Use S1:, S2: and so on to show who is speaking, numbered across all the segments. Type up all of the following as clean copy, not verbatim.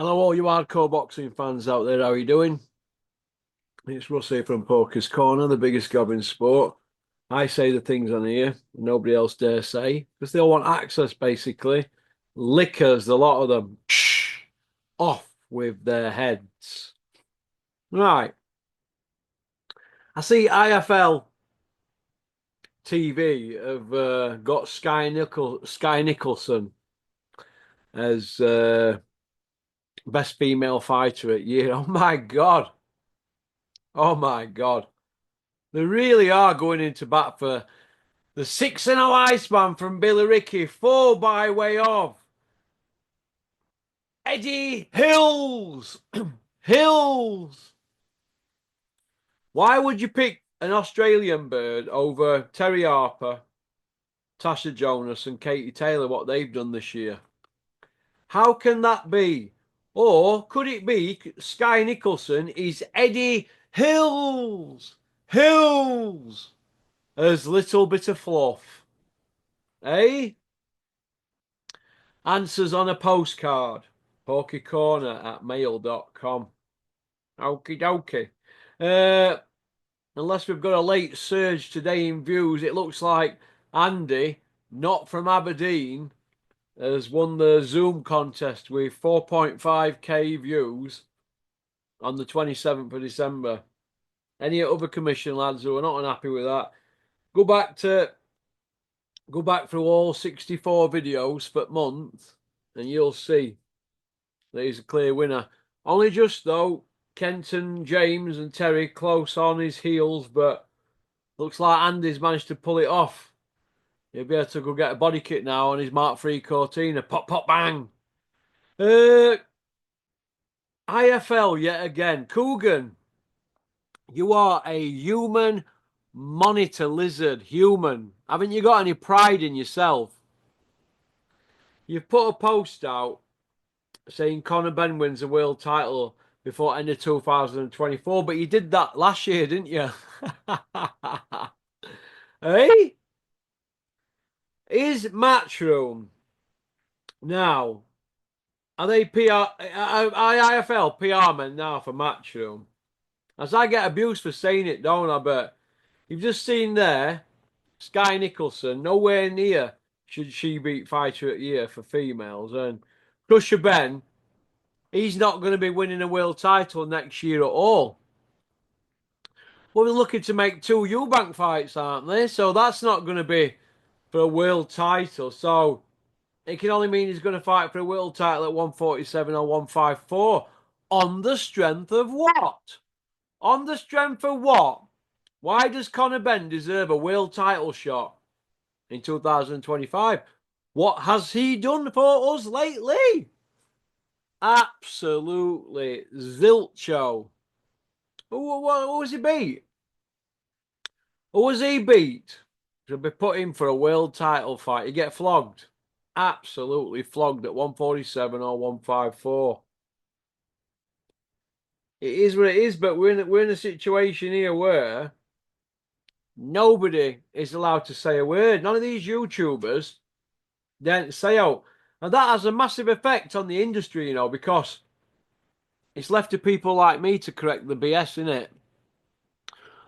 S1: Hello, all you hardcore boxing fans out there. How are you doing? It's Russ here from Poker's Corner, the biggest gob in sport. I say the things on here nobody else dare say because they all want access, basically. Lickers, a lot of them. Shh, off with their heads. Right. I see IFL TV have got Sky Nicholson as best female fighter at year. Oh my God. Oh my God. They really are going into bat for the 6-0 Iceman from Billericay, 4 by way of Eddie Hills. Hills. Why would you pick an Australian bird over Terry Harper, Tasha Jonas, and Katie Taylor, what they've done this year? How can that be? Or could it be Sky Nicholson is Eddie Hills? Hills. As little bit of fluff. Eh? Answers on a postcard. Pokecorner@mail.com. Okie dokie. Uh, Unless we've got a late surge today in views, it looks like Andy, not from Aberdeen, has won the Zoom contest with 4.5k views on the 27th of December. Any other commission lads who are not unhappy with that, go back through all 64 videos for month and you'll see that he's a clear winner. Only just though, Kenton, James, and Terry close on his heels, but looks like Andy's managed to pull it off. He'll be able to go get a body kit now on his Mark III Cortina. Pop, pop, bang. IFL yet again. Coogan, you are a human monitor lizard. Human. Haven't you got any pride in yourself? You've put a post out saying Conor Benn wins a world title before end of 2024, but you did that last year, didn't you? Hey, is Matchroom now? Are they PR? IFL PR men now for Matchroom? As I get abused for saying it, don't I? But you've just seen there, Sky Nicholson, nowhere near should she beat Fighter at Year for females, and Crusher Ben, he's not going to be winning a world title next year at all. Well, they're looking to make two EUBANK fights, aren't they? So that's not going to be for a world title. So it can only mean he's going to fight for a world title at 147 or 154. On the strength of what? On the strength of what? Why does Conor Benn deserve a world title shot in 2025? What has he done for us lately? Absolutely zilcho. Who was he beat? Who was he beat? Should be put in for a world title fight. He get flogged. Absolutely flogged at 147 or 154. It is what it is, but we're in a situation here where nobody is allowed to say a word. None of these YouTubers then say out. And that has a massive effect on the industry, because it's left to people like me to correct the BS, innit?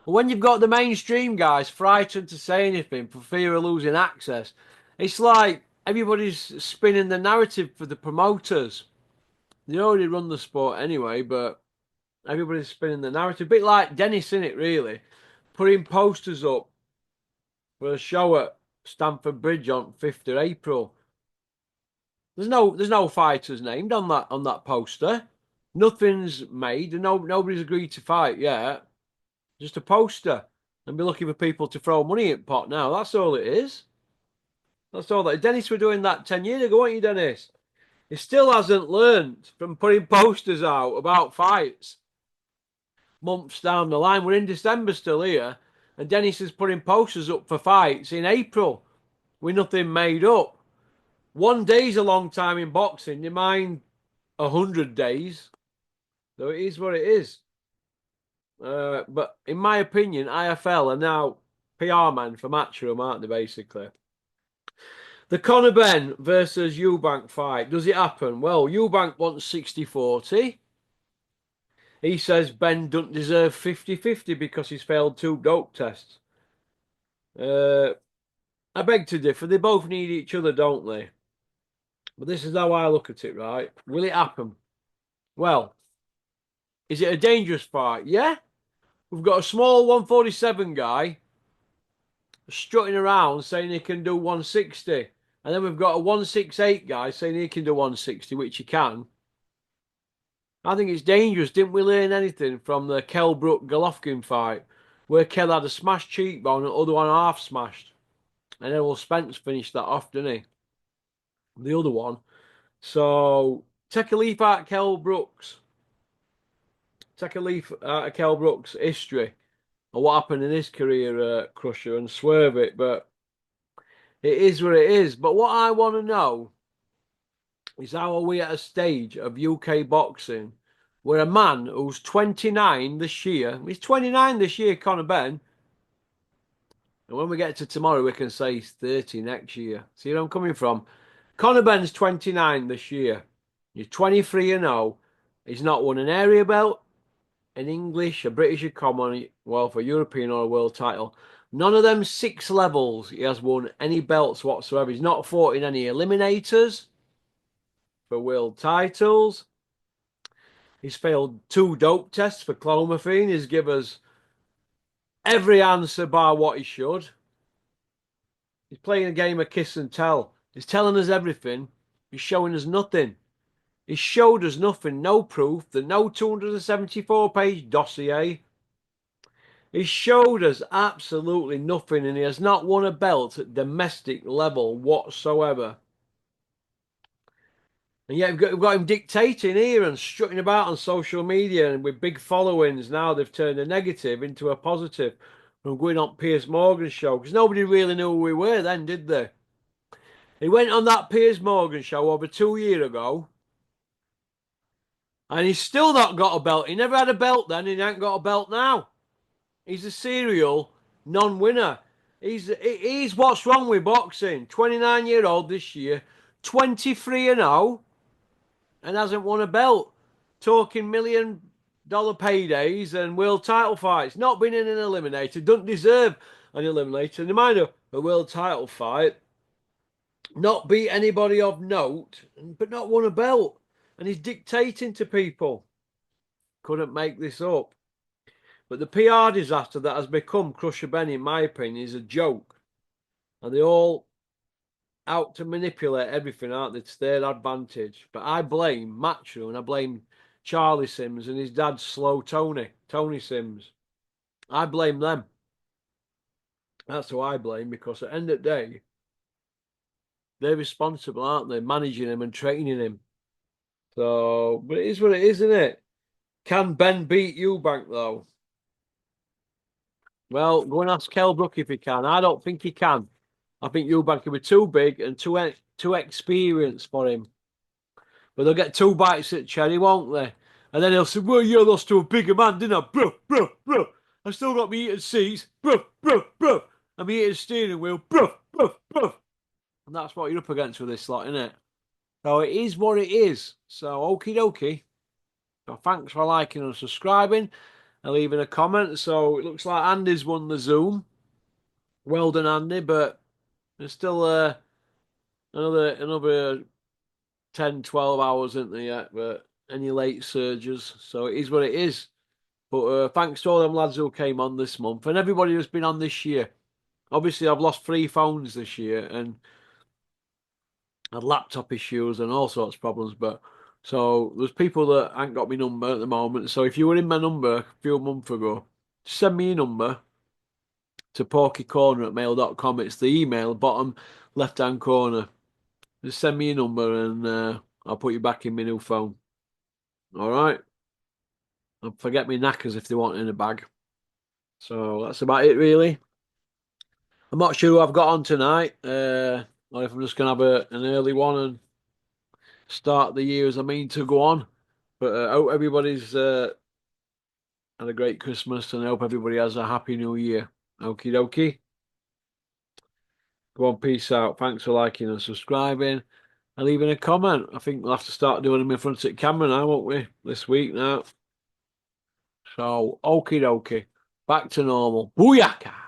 S1: When you've got the mainstream guys frightened to say anything for fear of losing access, it's like everybody's spinning the narrative for the promoters. They already run the sport anyway, but everybody's spinning the narrative. A bit like Dennis, in it, really, putting posters up for a show at Stamford Bridge on 5th of April. There's no fighters named on that poster. Nothing's made, and nobody's agreed to fight yet. Just a poster, and be looking for people to throw money in pot now. That's all it is. That's all that. Dennis were doing that 10 years ago, weren't you, Dennis? He still hasn't learned from putting posters out about fights months down the line. We're in December still here, and Dennis is putting posters up for fights in April with nothing made up. 1 day's a long time in boxing. You mind 100 days, so it is what it is. But in my opinion, IFL are now PR man for Matchroom, aren't they? Basically, The Conor Benn versus EUBANK fight. Does it happen? Well, EUBANK wants 60-40. He says Ben doesn't deserve 50-50 because he's failed 2 dope tests. Uh, I beg to differ. They both need each other, don't they? But this is how I look at it, right? Will it happen? Well, is it a dangerous fight? Yeah. We've got a small 147 guy strutting around saying he can do 160. And then we've got a 168 guy saying he can do 160, which he can. I think it's dangerous. Didn't we learn anything from the Kell Brook Golovkin fight, where Kell had a smashed cheekbone and the other one half smashed? And Errol Spence finished that off, didn't he? The other one. So take a leaf out of Kell Brooks. Take a leaf out of Kell Brooks' history and what happened in his career, KRUSHER, and swerve it. But it is what it is. But what I want to know is how are we at a stage of UK boxing where a man who's 29 this year, he's 29 this year, Conor Benn, and when we get to tomorrow, we can say he's 30 next year. See where I'm coming from? Conor Benn's 29 this year. He's 23 and 0. He's not won an area belt, an English, a British, a Commonwealth, a European, or a world title. None of them 6 levels he has won any belts whatsoever. He's not fought in any eliminators for world titles. He's failed 2 dope tests for clomiphene. He's given us every answer by what he should. He's playing a game of kiss and tell. He's telling us everything. He's showing us nothing. He showed us nothing, no proof, the no 274-page dossier. He showed us absolutely nothing, and he has not won a belt at domestic level whatsoever. And yet we've got him dictating here and strutting about on social media, and with big followings now they've turned a negative into a positive from going on Piers Morgan's show, because nobody really knew who we were then, did they? He went on that Piers Morgan show over 2 years ago, and he's still not got a belt. He never had a belt then, and he ain't got a belt now. He's a serial non-winner. He's what's wrong with boxing. 29-year-old this year, 23 and 0, and hasn't won a belt. Talking $1 million paydays and world title fights. Not been in an eliminator. Doesn't deserve an eliminator. No matter a world title fight. Not beat anybody of note, but not won a belt. And he's dictating to people. Couldn't make this up. But the PR disaster that has become Crusher Benn, in my opinion, is a joke. And they're all out to manipulate everything, aren't they, to their advantage. But I blame Matchroom and I blame Charlie Sims and his dad, Slow Tony Sims. I blame them. That's who I blame, because at the end of the day, they're responsible, aren't they? Managing him and training him. So, but it is what it is, isn't it? Can Ben beat EUBANK, though? Well, go and ask Kell Brook if he can. I don't think he can. I think EUBANK will be too big and too experienced for him. But they'll get 2 bites at cherry, won't they? And then he'll say, well, you lost to a bigger man, didn't I? Bro. I still got me heated seats. Bro. And me heated steering wheel. Bro. And that's what you're up against with this lot, isn't it? So it is what it is. So okie dokie. So thanks for liking and subscribing and leaving a comment. So it looks like Andy's won the Zoom. Well done, Andy. But there's still another 10, 12 hours, isn't there yet? But any late surges. So it is what it is. But thanks to all them lads who came on this month and everybody who's been on this year. Obviously, I've lost 3 phones this year and had laptop issues and all sorts of problems. But so there's people that ain't got my number at the moment. So if you were in my number a few months ago, send me your number to porkycorner@mail.com. It's the email, bottom left-hand corner. Just send me your number and I'll put you back in my new phone. All right? And forget me knackers if they want in a bag. So that's about it, really. I'm not sure who I've got on tonight, or if I'm just going to have an early one and start the year as I mean to go on. But I hope everybody's had a great Christmas and I hope everybody has a happy new year. Okie dokie. Go on, peace out. Thanks for liking and subscribing and leaving a comment. I think we'll have to start doing them in front of the camera now, won't we? This week now. So, okie dokie. Back to normal. Booyaka!